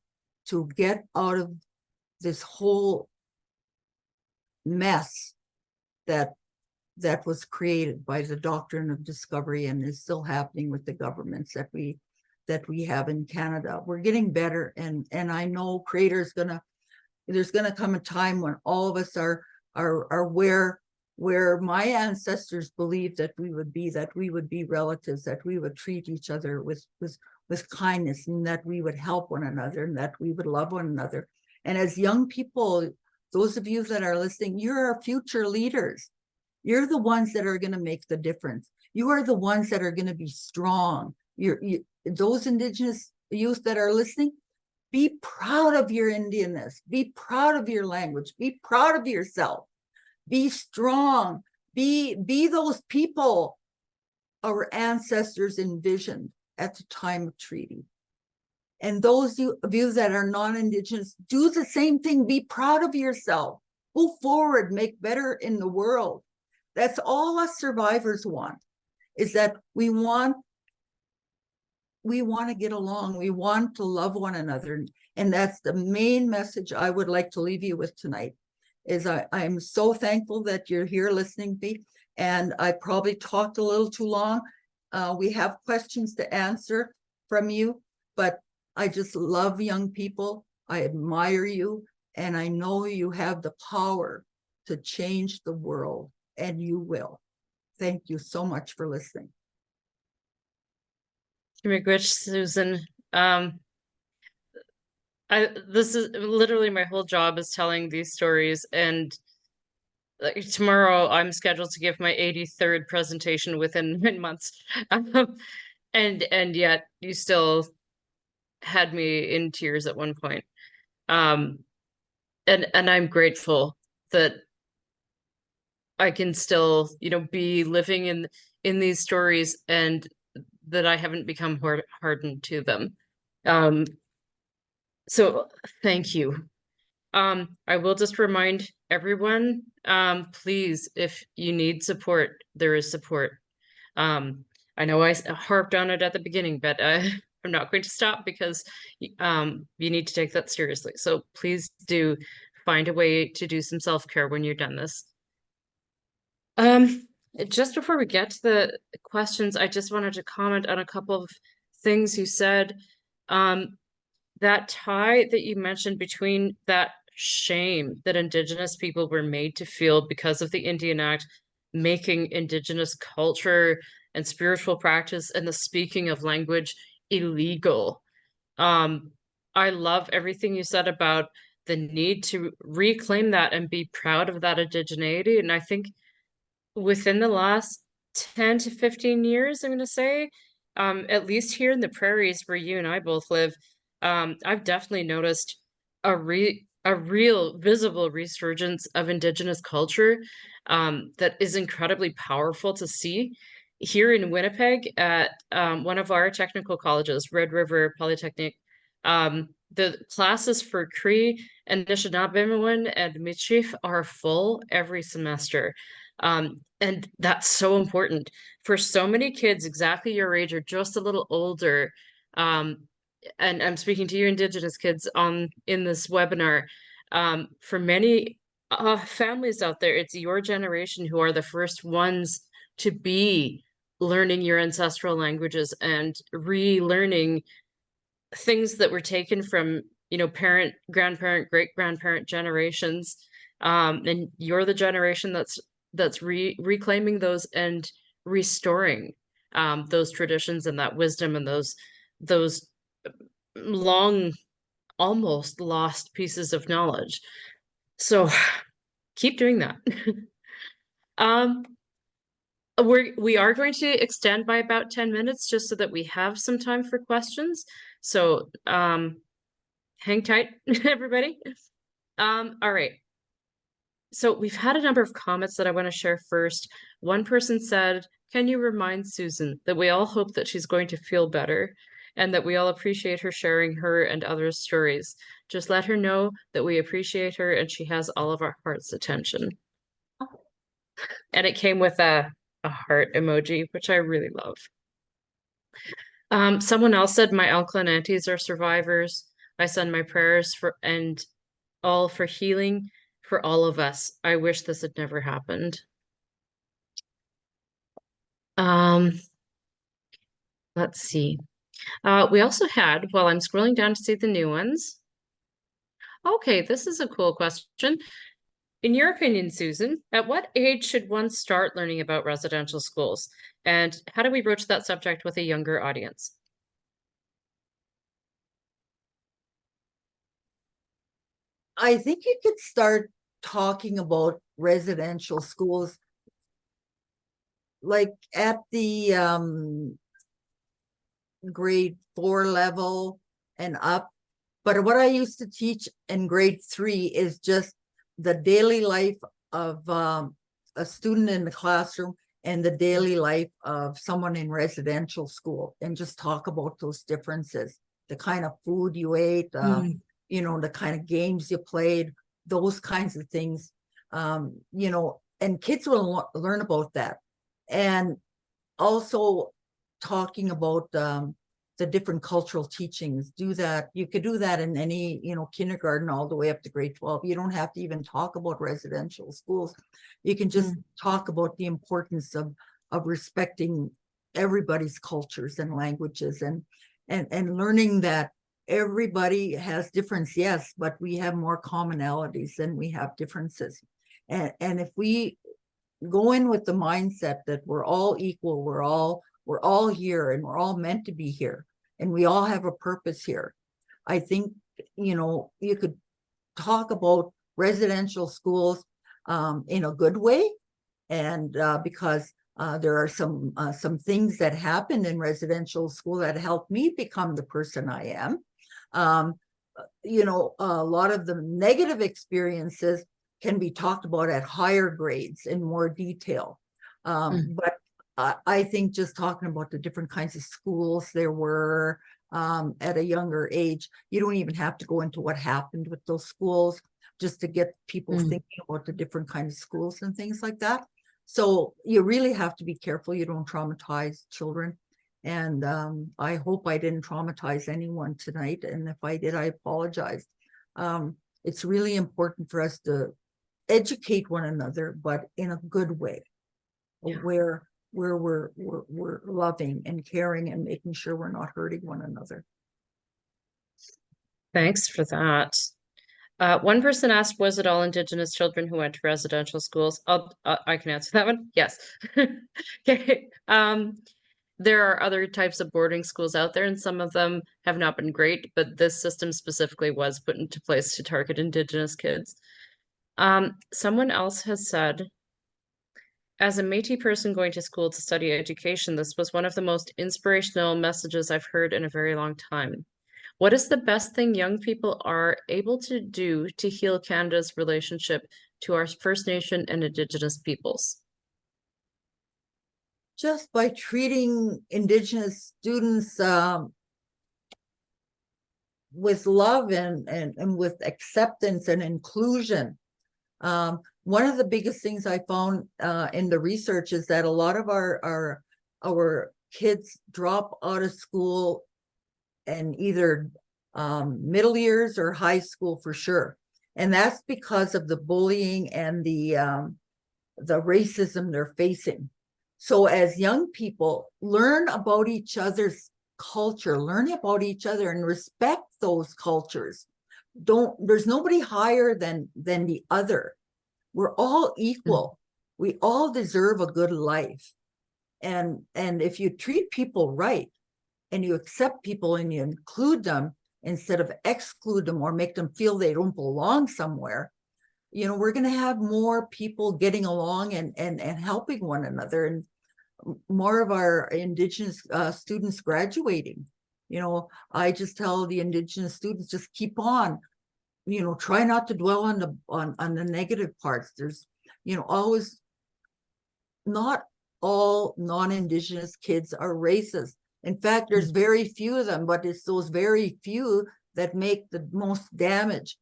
to get out of this whole mess that was created by the doctrine of discovery and is still happening with the governments that we have in Canada. We're getting better, and I know there's gonna come a time when all of us are where my ancestors believed that we would be relatives, that we would treat each other with kindness, and that we would help one another, and that we would love one another. And as young people, those of you that are listening, you're our future leaders. You're the ones that are going to make the difference. You are the ones that are going to be strong. Those Indigenous youth that are listening, be proud of your Indianness. Be proud of your language. Be proud of yourself. Be strong. Be those people our ancestors envisioned at the time of treaty. And those of you that are non-Indigenous, do the same thing. Be proud of yourself. Go forward, make better in the world. That's all us survivors want, is that we want to get along. We want to love one another. And that's the main message I would like to leave you with tonight, is I'm so thankful that you're here listening to me. And I probably talked a little too long. We have questions to answer from you, but I just love young people. I admire you, and I know you have the power to change the world, and you will. Thank you so much for listening. Susan. This is literally my whole job, is telling these stories, and like tomorrow I'm scheduled to give my 83rd presentation within 9 months. And yet you still had me in tears at one point. And I'm grateful that I can still, be living in these stories, and that I haven't become hardened to them. So thank you. I will just remind everyone, please, if you need support, there is support. I know I harped on it at the beginning, but I'm not going to stop, because you need to take that seriously. So please do find a way to do some self-care when you're done this. Just before we get to the questions, I just wanted to comment on a couple of things you said. That tie that you mentioned between that shame that Indigenous people were made to feel because of the Indian Act, making Indigenous culture and spiritual practice and the speaking of language illegal. I love everything you said about the need to reclaim that and be proud of that indigeneity. And I think within the last 10 to 15 years, I'm going to say, at least here in the prairies where you and I both live, I've definitely noticed a real visible resurgence of Indigenous culture that is incredibly powerful to see. Here in Winnipeg at one of our technical colleges, Red River Polytechnic, the classes for Cree and Anishinaabe and Michif are full every semester. And that's so important for so many kids exactly your age or just a little older. And I'm speaking to you Indigenous kids in this webinar. For many families out there, it's your generation who are the first ones to be learning your ancestral languages and relearning things that were taken from, parent, grandparent, great-grandparent generations. And you're the generation that's reclaiming those and restoring those traditions and that wisdom and those long, almost lost pieces of knowledge. So keep doing that. We are going to extend by about 10 minutes just so that we have some time for questions. So hang tight, everybody. All right. So we've had a number of comments that I want to share first. One person said, can you remind Susan that we all hope that she's going to feel better and that we all appreciate her sharing her and others' stories. Just let her know that we appreciate her and she has all of our heart's attention. And it came with a heart emoji, which I really love. Someone else said, my uncle and aunties are survivors. I send my prayers for and all for healing for all of us. I wish this had never happened. Let's see. We also had, while I'm scrolling down to see the new ones. Okay, this is a cool question. In your opinion, Susan, at what age should one start learning about residential schools? And how do we broach that subject with a younger audience? I think you could start talking about residential schools like at the grade 4 level and up. But what I used to teach in grade 3 is just the daily life of a student in the classroom and the daily life of someone in residential school, and just talk about those differences, the kind of food you ate, you know, the kind of games you played, those kinds of things, you know, and kids will learn about that. And also talking about the different cultural teachings. Do that. You could do that in any, you know, kindergarten all the way up to grade 12. You don't have to even talk about residential schools. You can just talk about the importance of respecting everybody's cultures and languages, and learning that everybody has difference, yes, but we have more commonalities than we have differences. And if we go in with the mindset that we're all equal, we're all here, and we're all meant to be here, and we all have a purpose here, I think, you know, you could talk about residential schools in a good way. And because there are some things that happened in residential school that helped me become the person I am. You know, a lot of the negative experiences can be talked about at higher grades in more detail. But I think just talking about the different kinds of schools there were at a younger age, you don't even have to go into what happened with those schools, just to get people thinking about the different kinds of schools and things like that. So you really have to be careful you don't traumatize children. And I hope I didn't traumatize anyone tonight. And if I did, I apologize. It's really important for us to educate one another, but in a good way, where we're loving and caring and making sure we're not hurting one another. Thanks for that. One person asked, was it all Indigenous children who went to residential schools? I can answer that one. Yes. Okay. There are other types of boarding schools out there, and some of them have not been great, but this system specifically was put into place to target Indigenous kids. Someone else has said, as a Métis person going to school to study education, this was one of the most inspirational messages I've heard in a very long time. What is the best thing young people are able to do to heal Canada's relationship to our First Nation and Indigenous peoples? Just by treating Indigenous students with love and with acceptance and inclusion. One of the biggest things I found in the research is that a lot of our kids drop out of school in either middle years or high school for sure. And that's because of the bullying and the racism they're facing. So as young people, learn about each other's culture, learn about each other and respect those cultures. There's nobody higher than the other. We're all equal. We all deserve a good life. And if you treat people right, and you accept people and you include them instead of exclude them or make them feel they don't belong somewhere, you know, we're going to have more people getting along and helping one another. And more of our Indigenous students graduating. I just tell the Indigenous students, just keep on, try not to dwell on the negative parts. There's, always, not all non-Indigenous kids are racist. In fact, there's very few of them, but it's those very few that make the most damage.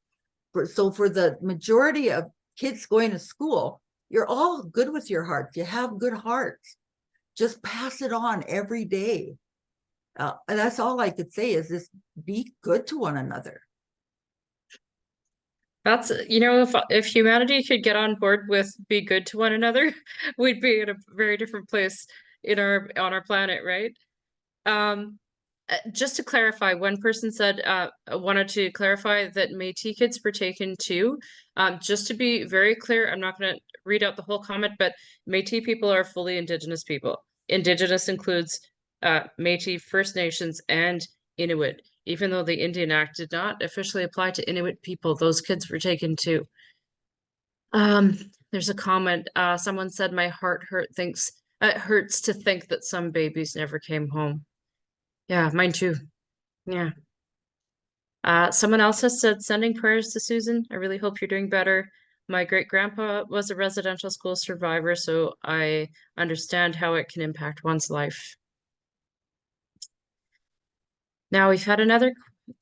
So for the majority of kids going to school, you're all good with your hearts. You have good hearts. Just pass it on every day. And that's all I could say is just be good to one another. That's, if humanity could get on board with be good to one another, we'd be in a very different place on our planet, right? Just to clarify, one person said wanted to clarify that Métis kids were taken too. Just to be very clear, I'm not going to read out the whole comment, but Métis people are fully Indigenous people. Indigenous includes Métis, First Nations, and Inuit. Even though the Indian Act did not officially apply to Inuit people, those kids were taken too. There's a comment. Someone said, "My heart hurts to think that some babies never came home." Yeah, mine too. Yeah. Someone else has said, "Sending prayers to Susan. I really hope you're doing better. My great-grandpa was a residential school survivor, so I understand how it can impact one's life." Now we've had another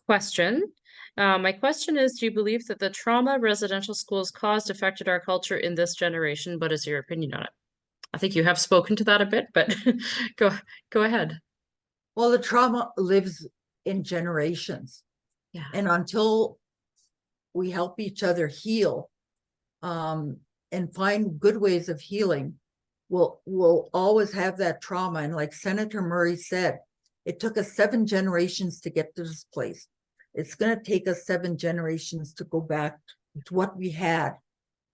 question. My question is, do you believe that the trauma residential schools caused affected our culture in this generation? What is your opinion on it? I think you have spoken to that a bit, but go ahead. Well, the trauma lives in generations. Yeah. And until we help each other heal and find good ways of healing, we'll always have that trauma. And like Senator Murray said, it took us 7 generations to get to this place. It's going to take us 7 generations to go back to what we had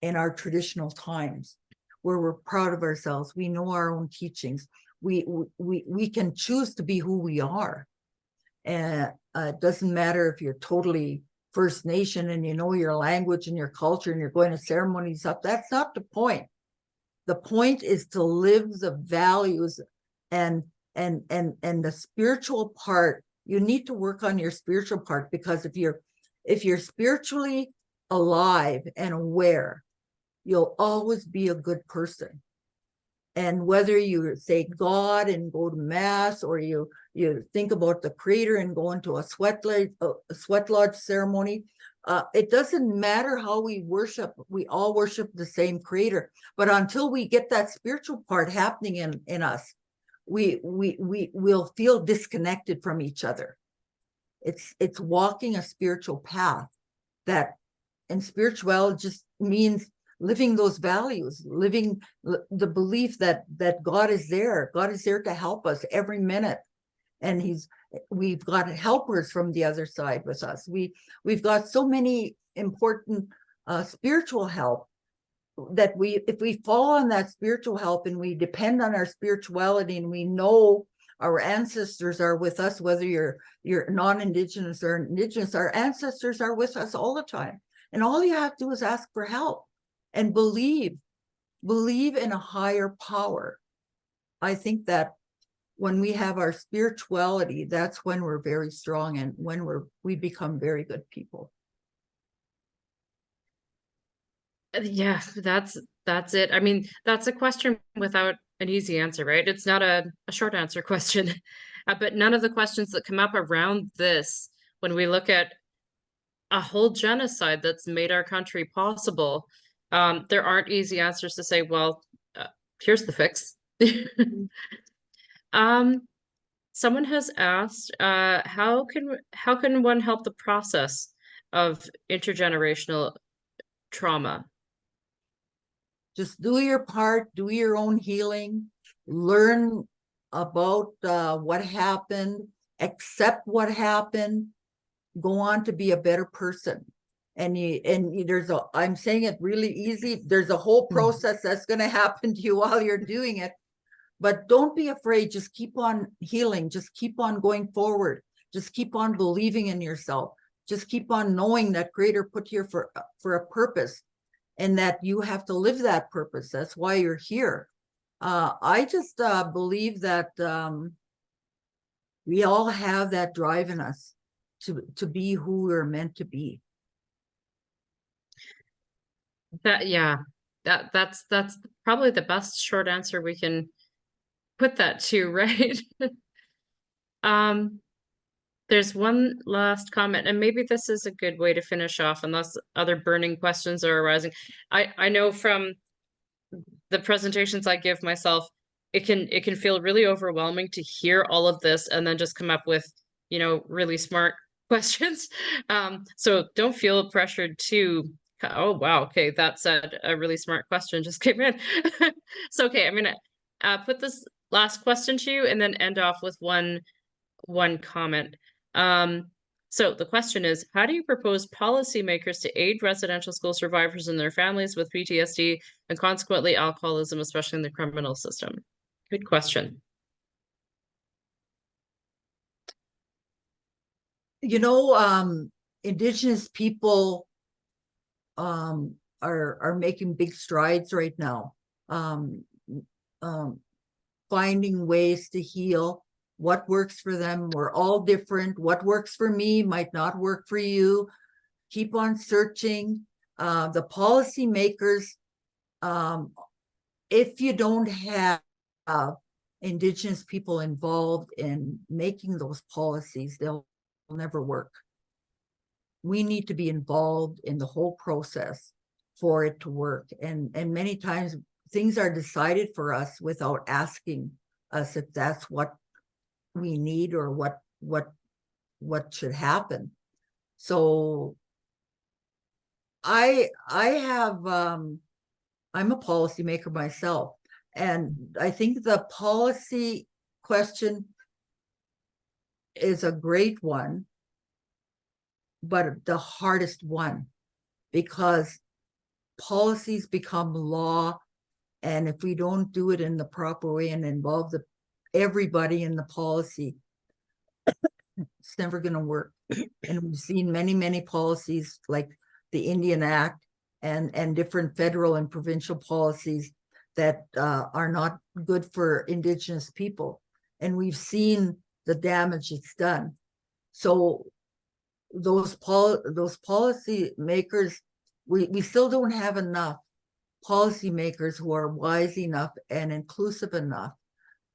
in our traditional times, where we're proud of ourselves. We know our own teachings. We can choose to be who we are. And it doesn't matter if you're totally First Nation and you know your language and your culture and you're going to ceremonies up. That's not the point. The point is to live the values and the spiritual part. You need to work on your spiritual part, because if you're spiritually alive and aware, you'll always be a good person. And whether you say God and go to mass, or you think about the Creator and go into a sweat lodge ceremony, it doesn't matter how we worship. We all worship the same Creator. But until we get that spiritual part happening in us, we'll feel disconnected from each other. It's walking a spiritual path, and spirituality just means living those values, living the belief that God is there. God is there to help us every minute. And we've got helpers from the other side with us. We've got so many important spiritual help that if we fall on that spiritual help and we depend on our spirituality, and we know our ancestors are with us, whether you're non-Indigenous or Indigenous, our ancestors are with us all the time. And all you have to do is ask for help and believe in a higher power. I think that when we have our spirituality, that's when we're very strong and when we become very good people. Yeah, that's it. I mean, that's a question without an easy answer, right? It's not a short answer question. But none of the questions that come up around this, when we look at a whole genocide that's made our country possible, there aren't easy answers to say, well, here's the fix. Someone has asked, how can one help the process of intergenerational trauma? Just do your part, do your own healing, learn about what happened, accept what happened, go on to be a better person. And I'm saying it really easy. There's a whole process that's going to happen to you while you're doing it. But don't be afraid. Just keep on healing. Just keep on going forward. Just keep on believing in yourself. Just keep on knowing that Creator put you here for a purpose, and that you have to live that purpose. That's why you're here. I just believe that we all have that drive in us to be who we're meant to be. That's probably the best short answer we can put that to, right? There's one last comment, and maybe this is a good way to finish off unless other burning questions are arising. I know from the presentations I give myself, it can feel really overwhelming to hear all of this and then just come up with, really smart questions. So don't feel pressured to, oh wow, okay, that said a really smart question just came in. So okay, I'm gonna put this last question to you and then end off with one comment. So the question is, how do you propose policymakers to aid residential school survivors and their families with PTSD and consequently alcoholism, especially in the criminal system? Good question. Indigenous people are making big strides right now, finding ways to heal. What works for them, we're all different. What works for me might not work for you. Keep on searching. The policymakers, if you don't have Indigenous people involved in making those policies, they'll never work. We need to be involved in the whole process for it to work. And many times things are decided for us without asking us if that's what we need or what should happen. So I have I'm a policymaker myself, and I think the policy question is a great one, but the hardest one, because policies become law, and if we don't do it in the proper way and involve everybody in the policy, it's never going to work. And we've seen many policies like the Indian Act and different federal and provincial policies that are not good for Indigenous people, and we've seen the damage it's done. So those policy makers, we still don't have enough policy makers who are wise enough and inclusive enough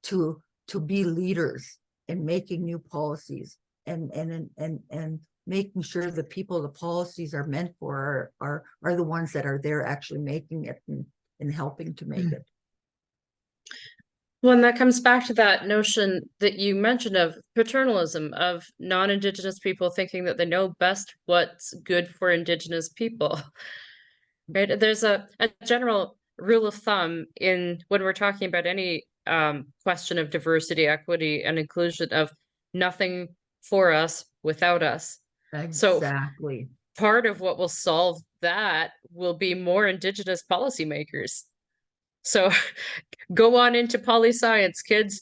to be leaders in making new policies and making sure the people the policies are meant for are the ones that are there actually making it and helping to make it. Well, and that comes back to that notion that you mentioned of paternalism, of non-Indigenous people thinking that they know best what's good for Indigenous people, right? There's a general rule of thumb when we're talking about any question of diversity, equity, and inclusion of nothing for us without us. Exactly. So part of what will solve that will be more Indigenous policymakers. So go on into poli-science, kids.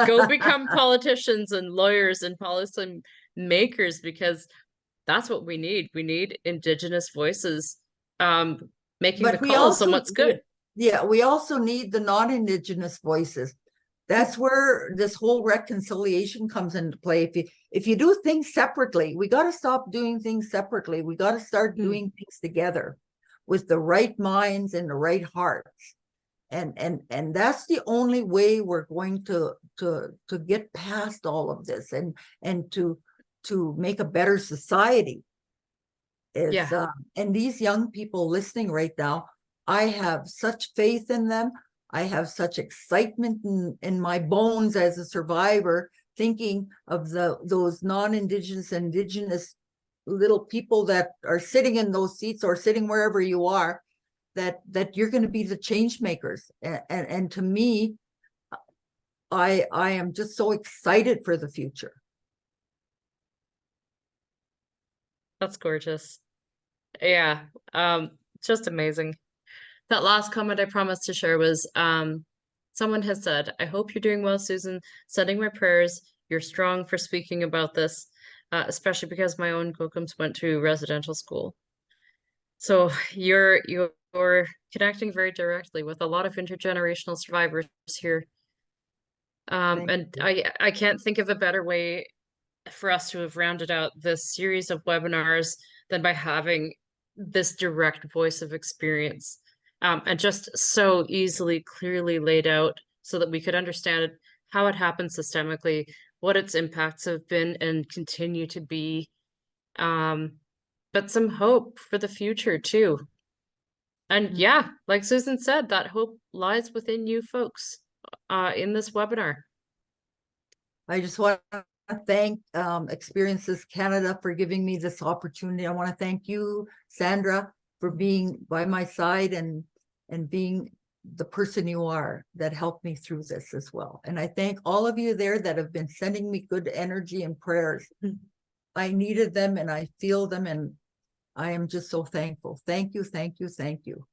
Go become politicians and lawyers and policy makers, because that's what we need. We need Indigenous voices making the calls on what's good. Yeah, we also need the non-Indigenous voices. That's where this whole reconciliation comes into play. If you do things separately, we got to stop doing things separately. We got to start doing things together with the right minds and the right hearts. And that's the only way we're going to get past all of this and to make a better society. And these young people listening right now, I have such faith in them. I have such excitement in my bones as a survivor, thinking of those non-Indigenous, Indigenous little people that are sitting in those seats or sitting wherever you are, that you're going to be the change makers. And to me, I am just so excited for the future. That's gorgeous. Yeah, just amazing. That last comment I promised to share was someone has said, I hope you're doing well, Susan. Sending my prayers. You're strong for speaking about this, especially because my own Kokums went to residential school. So you're connecting very directly with a lot of intergenerational survivors here. And I can't think of a better way for us to have rounded out this series of webinars than by having this direct voice of experience, and just so easily, clearly laid out so that we could understand how it happens systemically, what its impacts have been and continue to be, but some hope for the future too. And yeah, like Susan said, that hope lies within you folks in this webinar. I just want to thank Experiences Canada for giving me this opportunity. I want to thank you, Sandra, for being by my side and being the person you are that helped me through this as well. And I thank all of you there that have been sending me good energy and prayers. I needed them and I feel them, and I am just so thankful. Thank you, thank you, thank you.